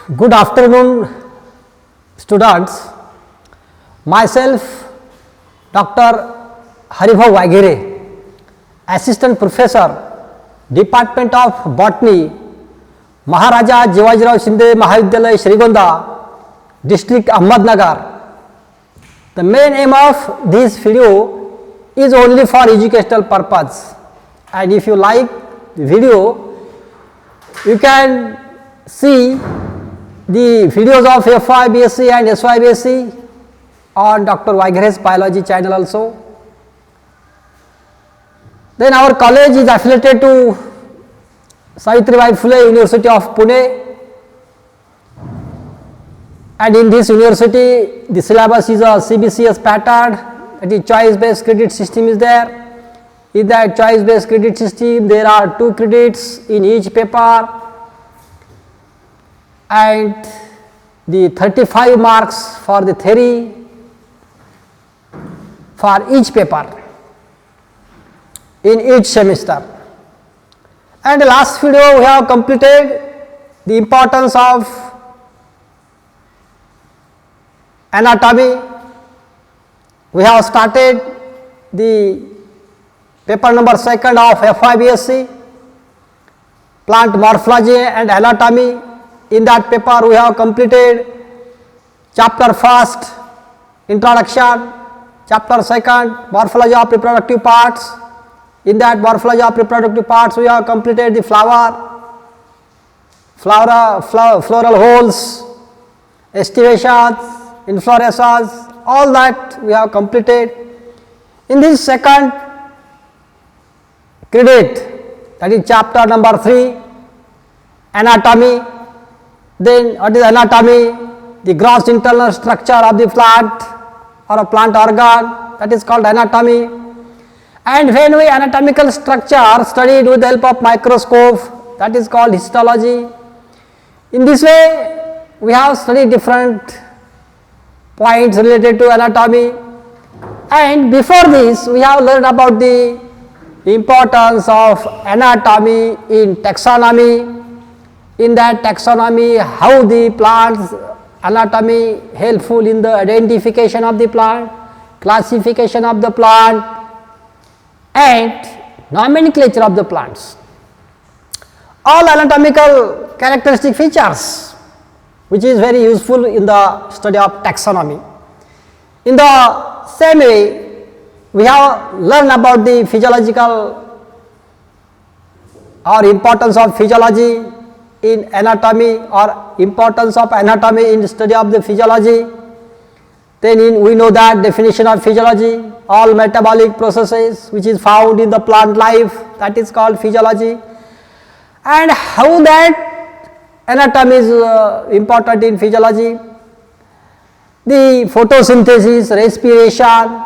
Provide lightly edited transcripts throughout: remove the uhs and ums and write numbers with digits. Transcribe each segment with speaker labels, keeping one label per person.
Speaker 1: Good afternoon, students. Myself, Dr. Haribhav Vaighere, Assistant Professor, Department of Botany, Maharaja Jivajirao Shinde Mahavidyalaya Srigonda, District Ahmednagar. The main aim of this video is only for educational purpose, and if you like the video, you can see the videos of FYBSc and SYBSc on Dr. Vaighere's biology channel also. Then our college is affiliated to Savitribai Phule University of Pune, and in this university the syllabus is a CBCS pattern, that is choice based credit system is there. In that choice based credit system there are 2 credits in each paper, and the 35 marks for the theory for each paper in each semester. And the last video we have completed the importance of anatomy. We have started the paper number 2nd of FYBSc, plant morphology and anatomy. In that paper we have completed chapter 1st, introduction, chapter 2nd, morphology of reproductive parts. In that morphology of reproductive parts we have completed the flower, floral holes, estivations, inflorescences, all that we have completed. In this second credit, that is chapter number 3, anatomy. Then what is anatomy? The gross internal structure of the plant or a plant organ, that is called anatomy. And when we anatomical structure studied with the help of microscope, that is called histology. In this way we have studied different points related to anatomy, and before this we have learned about the importance of anatomy in taxonomy. In that taxonomy, how the plant's anatomy helpful in the identification of the plant, classification of the plant, and nomenclature of the plants. All anatomical characteristic features which is very useful in the study of taxonomy. In the same way, we have learned about the physiological or importance of physiology in anatomy or importance of anatomy in study of the physiology. Then we know that definition of physiology, all metabolic processes which is found in the plant life, that is called physiology, and how that anatomy is important in physiology. The photosynthesis, respiration,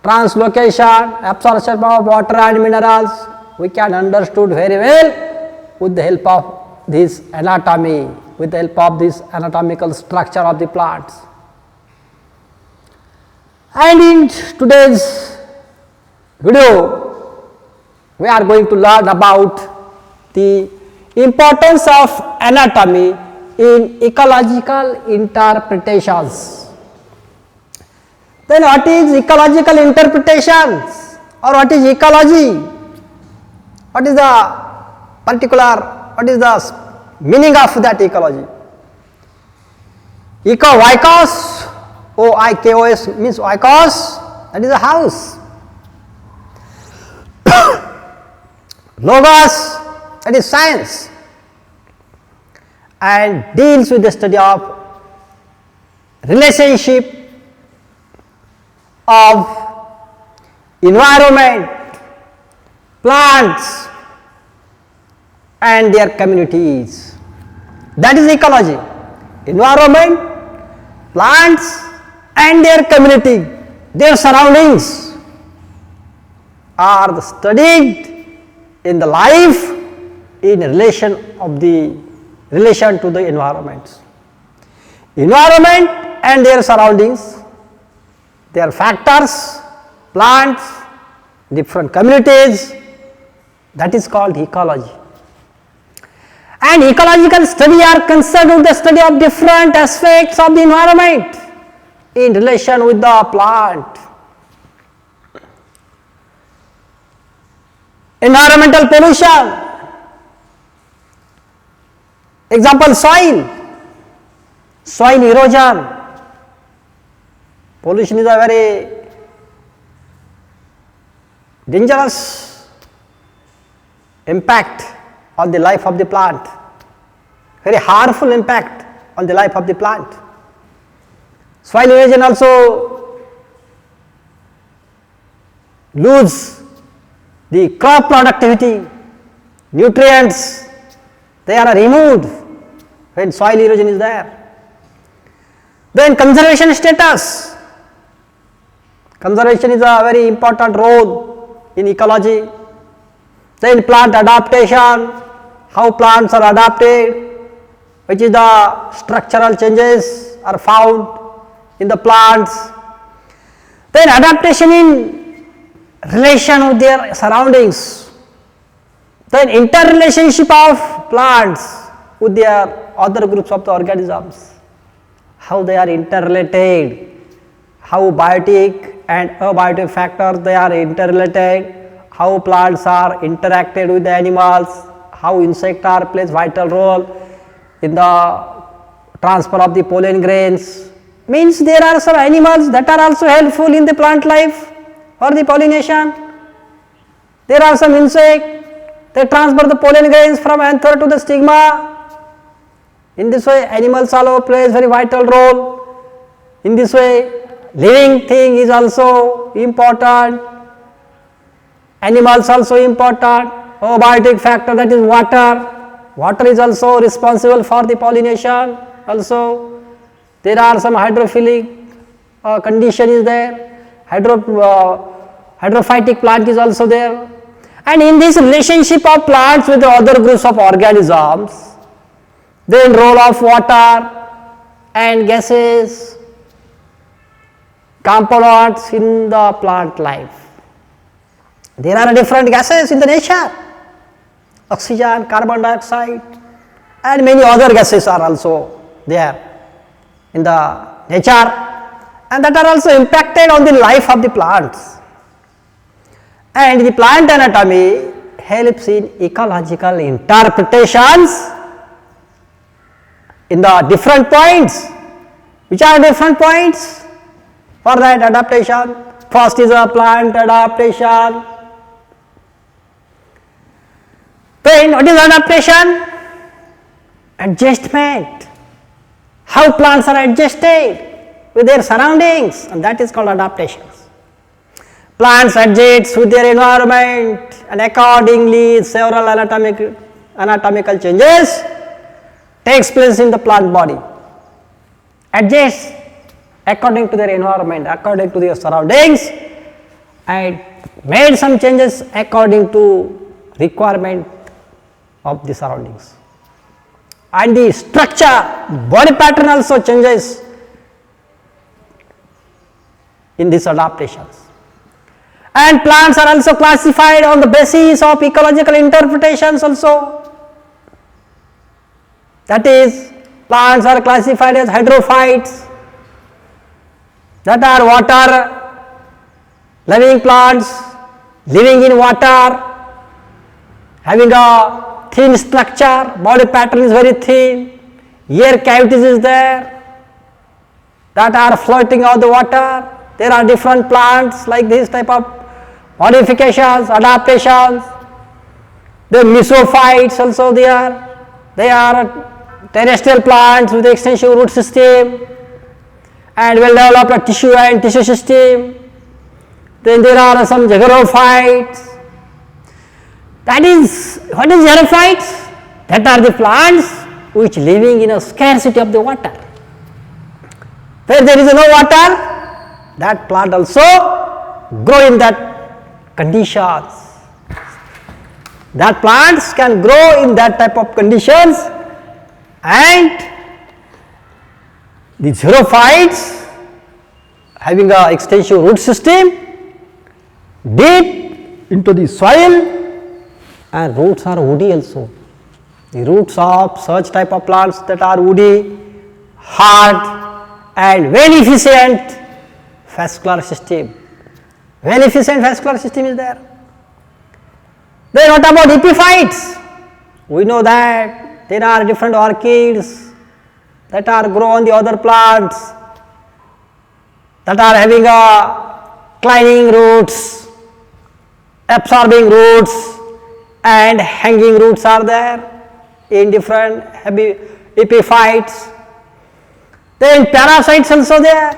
Speaker 1: translocation, absorption of water and minerals, we can understood very well with the help of this anatomy, with the help of this anatomical structure of the plants. And in today's video we are going to learn about the importance of anatomy in ecological interpretations. Then what is ecological interpretations, or what is ecology? What is the what is the meaning of that ecology? Oikos, O-I-K-O-S means oikos, that is a house. Logos, that is science, and deals with the study of relationship of environment, plants and their communities. That is ecology. Environment, plants and their community, their surroundings are studied in the life in relation to the environments. Environment and their surroundings, their factors, plants, different communities, that is called ecology. And ecological study are concerned with the study of different aspects of the environment in relation with the plant. Environmental pollution, example soil erosion. Pollution is a very dangerous impact on the life of the plant, very harmful impact on the life of the plant. Soil erosion also lose the crop productivity, nutrients, they are removed when soil erosion is there. Then conservation status. Conservation is a very important role in ecology. Then plant adaptation, how plants are adapted, which is the structural changes are found in the plants. Then adaptation in relation with their surroundings. Then interrelationship of plants with their other groups of the organisms. How they are interrelated, how biotic and abiotic factors they are interrelated, how plants are interacted with the animals, how insects are plays vital role in the transfer of the pollen grains. Means there are some animals that are also helpful in the plant life for the pollination. There are some insects, they transfer the pollen grains from anther to the stigma. In this way animals also plays very vital role. In this way living thing is also important, animals also important, abiotic factor, that is water. Water is also responsible for the pollination also. There are some hydrophilic condition is there, hydrophytic plant is also there. And in this relationship of plants with the other groups of organisms, then role of water and gases, components in the plant life. There are different gases in the nature, oxygen, carbon dioxide and many other gases are also there in the nature, and that are also impacted on the life of the plants. And the plant anatomy helps in ecological interpretations in the different points. Which are different points for that adaptation? First is a plant adaptation. Then what is adaptation? Adjustment. How plants are adjusted with their surroundings, and that is called adaptations. Plants adjust with their environment and accordingly several anatomical changes takes place in the plant body. Adjust according to their environment, according to their surroundings, and made some changes according to requirement of the surroundings. And the structure, body pattern also changes in these adaptations. And plants are also classified on the basis of ecological interpretations also. That is, plants are classified as hydrophytes, that are water living plants, living in water, having a thin structure, body pattern is very thin, air cavities is there, that are floating on the water. There are different plants like this type of modifications, adaptations. The mesophytes also there, they are terrestrial plants with extensive root system and well developed tissue and tissue system. Then there are some xerophytes. That is, what is xerophytes? That are the plants which living in a scarcity of the water. Where there is no water, that plant also grow in that conditions. That plants can grow in that type of conditions, and the xerophytes having a extensive root system deep into the soil, and roots are woody also. The roots of such type of plants that are woody, hard and very efficient vascular system. Very efficient vascular system is there. Then what about epiphytes? We know that there are different orchids that are grow on the other plants that are having a climbing roots, absorbing roots and hanging roots are there in different epiphytes. Then parasites also there.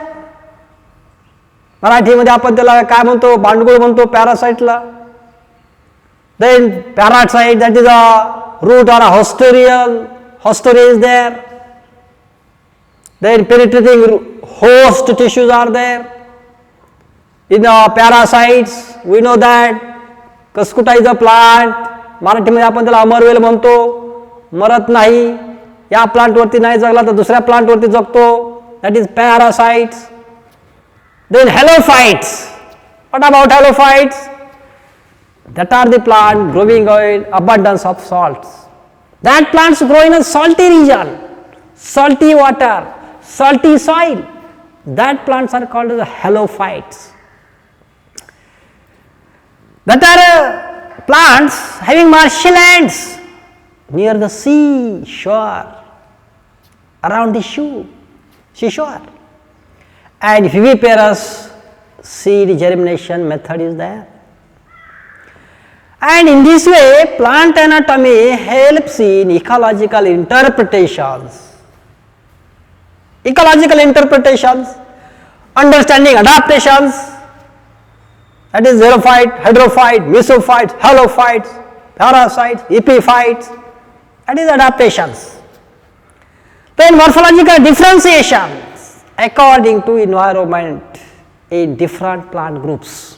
Speaker 1: मराठीमध्ये आपण त्याला काय म्हणतो, भांडगुळ म्हणतो पॅरासाइटला. Then parasite, that is a root or a hostelry is there. Then penetrating host tissues are there. In the parasites we know that कसकुटा is a plant. मराठीमध्ये आपण त्याला अमरवेल म्हणतो. मरत नाही, या प्लांट वरती नाही जगला तर दुसऱ्या प्लांट वरती जगतो. That is parasites. Then halophytes. What about halophytes? That are the plant growing in abundance of salts. That plants grow in a salty region, salty water, salty soil. That plants are called as halophytes. That are plants having marshy lands near the sea shore, around the seashore. And viviparous seed germination method is there. And in this way, plant anatomy helps in ecological interpretations. Ecological interpretations, understanding adaptations, that is xerophyte, hydrophyte, mesophyte, halophytes, parasites, epiphytes, that is adaptations. Then morphological differentiations according to environment in different plant groups.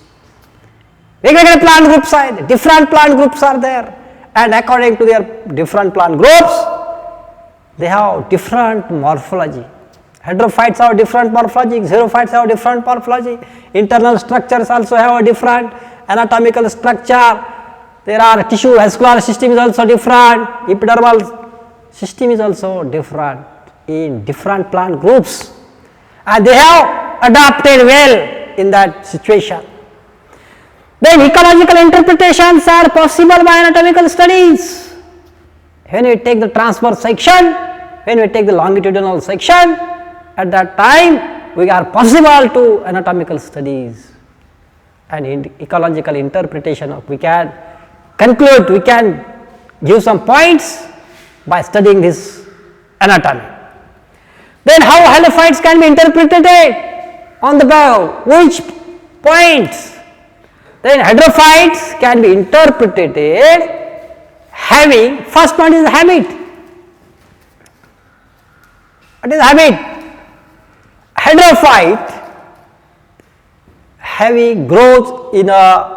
Speaker 1: वेगवेगळे plant groups आहेत, different plant groups are there, and according to their different plant groups, they have different morphology. Hydrophytes have different morphology, xerophytes have different morphology, internal structures also have a different anatomical structure. There are tissue vascular system is also different, epidermal system is also different in different plant groups, and they have adapted well in that situation. Then ecological interpretations are possible by anatomical studies. When we take the transverse section, when we take the longitudinal section, at that time we are possible to anatomical studies, and in ecological interpretation we can conclude, we can give some points by studying this anatomy. Then how halophytes can be interpreted on the bow, which points? Then hydrophytes can be interpreted having, first point is habit. What is habit? Hydrophyte having growth in a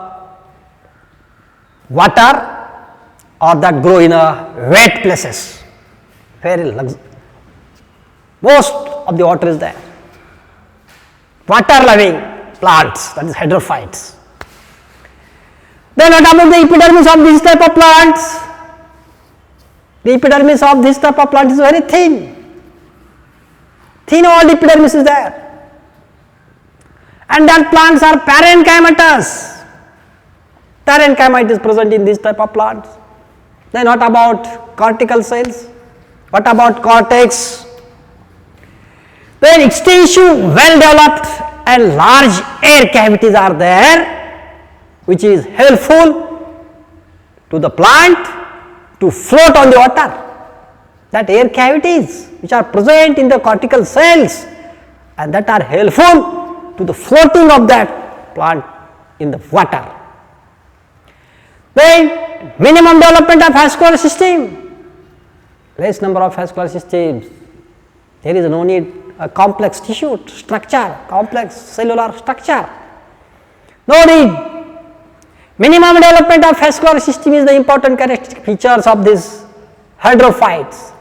Speaker 1: water or that grow in a wet places. Very most of the water is there. Water loving plants, that is hydrophytes. Then what about the epidermis of this type of plants? The epidermis of this type of plant is very thin. Thin old epidermis is there. And that plants are parenchymatous. Parenchyma is present in this type of plants. Then what about cortical cells? What about cortex? Then extensive, well developed and large air cavities are there, which is helpful to the plant to float on the water. That air cavities which are present in the cortical cells and that are helpful to the floating of that plant in the water. Then minimum development of vascular system, less number of vascular systems, there is no need a complex tissue structure, complex cellular structure, no need. Minimum development of vascular system is the important characteristic features of these hydrophytes.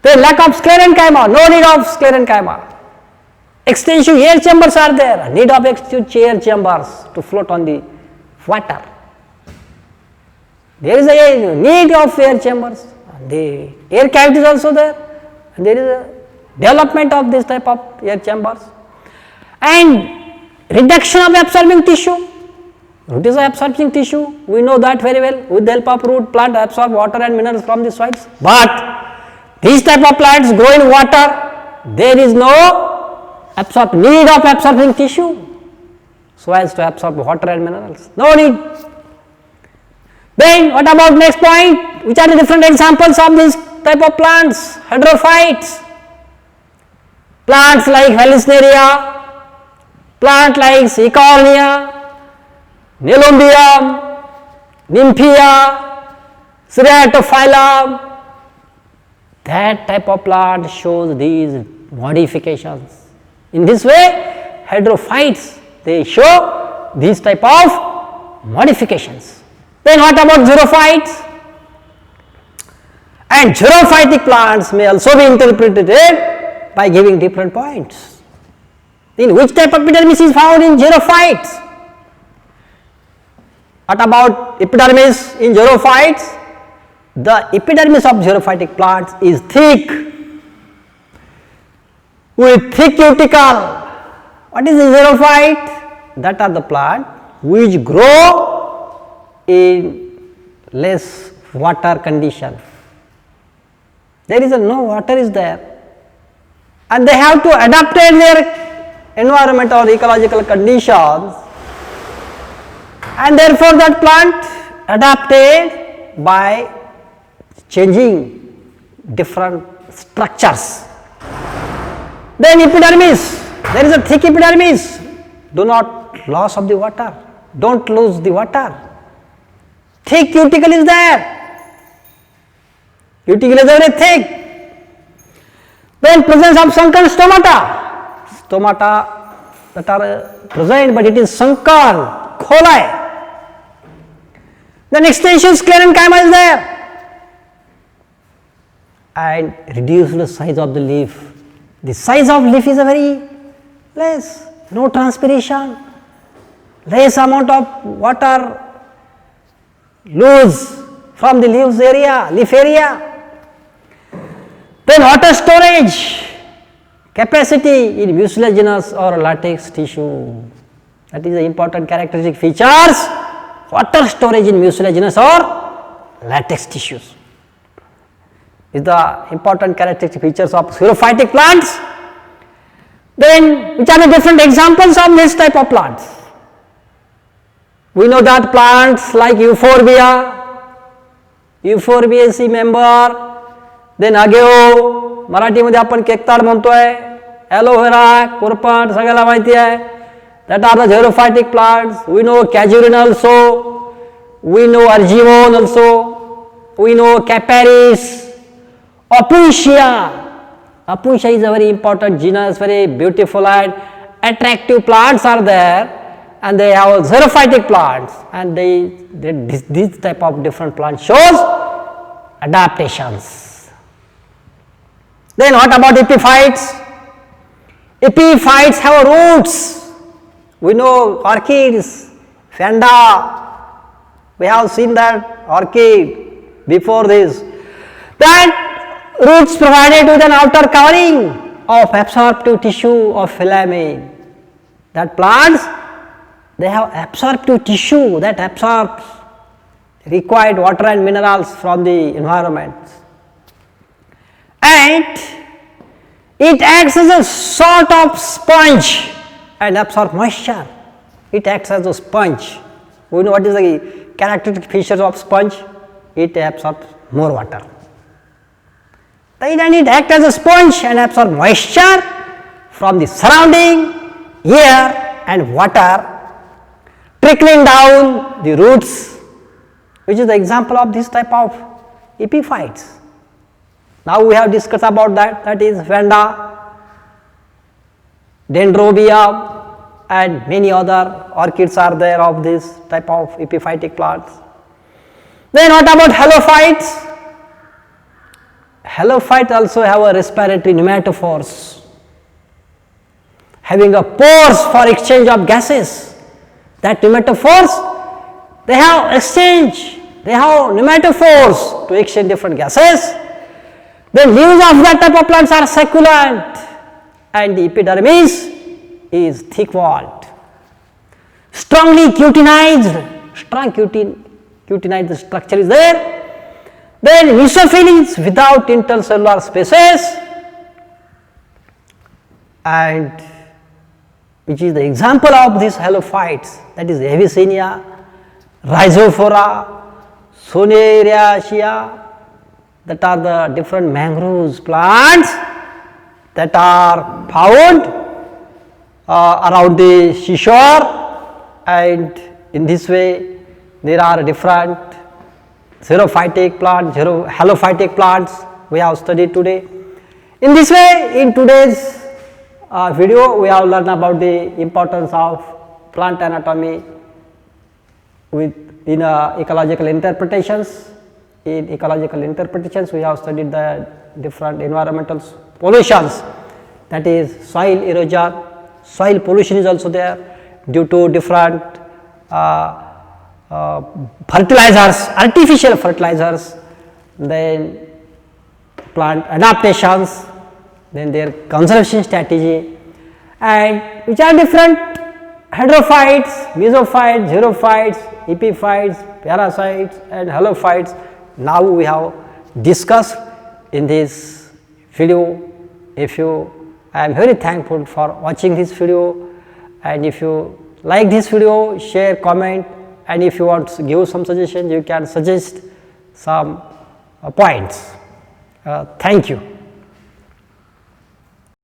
Speaker 1: The lack of sclerenchyma, no need of sclerenchyma. Extensive air chambers are there, need of extensive air chambers to float on the water. There is a need of air chambers, the air cavity is also there, and there is a development of this type of air chambers, and reduction of absorbing tissue. Root is an absorbing tissue, we know that very well. With the help of root, plant absorb water and minerals from the soils. But these type of plants grow in water, there is no need of absorbing tissue so as to absorb water and minerals, no need. Then what about next point? Which are the different examples of this type of plants? Hydrophytes. Plants like Vallisneria, plant like Eichhornia, Nelumbium, Nymphea, Ceratophyllum. That type of plant shows these modifications. In this way, hydrophytes, they show these type of modifications. Then what about xerophytes? And xerophytic plants may also be interpreted by giving different points. In which type of epidermis is found in xerophytes? What about epidermis in xerophytes? The epidermis of xerophytic plants is thick with thick cuticle. What is a xerophyte? That are the plant which grow in less water condition. There is no water is there, and they have to adapt their environment or ecological conditions, and therefore that plant adapted by changing different structures. Then epidermis, there is a thick epidermis, do not loss of the water, don't lose the water. Thick cuticle is there, cuticle is very thick. Then presence of sunken stomata, stomata that are present but it is sunken, coli. Then extension sclerenchyma is there, and reduced size of the leaf. The size of leaf is a very less, no transpiration, less amount of water loose from the leaf area. Then water storage capacity in mucilaginous or latex tissue. That is the important characteristic features. Water storage in mucilaginous or latex tissues is the important characteristic features of xerophytic plants. Then which are the different examples of this type of plants? We know that plants like Euphorbiaceae member, then ageo, Marathi मध्ये आपण केकताड म्हणतोय, aloe vera, कोरपड सगळ्याला माहिती आहे. That are the xerophytic plants. We know Casuarina also, we know Argemone also, we know Caparis, Opuntia. Opuntia is a very important genus, very beautiful and attractive plants are there, and they have xerophytic plants, and this type of different plants shows adaptations. Then what about epiphytes? Epiphytes have roots. We know orchids, Fenda, we have seen that orchid before this. That roots provided with an outer covering of absorptive tissue of filament. That plants, they have absorptive tissue that absorbs required water and minerals from the environment. And it acts as a sort of sponge and absorb moisture. It acts as a sponge. We know what is the characteristic features of sponge? It absorbs more water. Then it acts as a sponge and absorb moisture from the surrounding air and water, trickling down the roots, which is the example of this type of epiphytes. Now we have discussed about that is Vanda, Dendrobium, and many other orchids are there of this type of epiphytic plants. Then what about halophytes? Halophytes also have a respiratory pneumatophores, having a pores for exchange of gases. That pneumatophores, they have exchange they have pneumatophores to exchange different gases. The leaves of that type of plants are succulent, and the epidermis is thick walled, strongly cutinized, strong cutinized structure is there. Then mesophyll is without intercellular spaces, and which is the example of these halophytes, that is Avicennia, Rhizophora, Soneraceae, that are the different mangroves plants that are found around the seashore, and in this way there are different xerophytic plants, halophytic plants we have studied today. In this way, in today's video we have learned about the importance of plant anatomy in ecological interpretations. In ecological interpretations we have studied the different environmental pollutions, that is soil erosion, soil pollution is also there due to different fertilizers, artificial fertilizers, then plant adaptations, then their conservation strategy, and which are different hydrophytes, mesophytes, xerophytes, epiphytes, parasites and halophytes. Now we have discussed in this video. I am very thankful for watching this video, and if you like this video, share, comment, and if you want to give some suggestions, you can suggest some points. Thank you.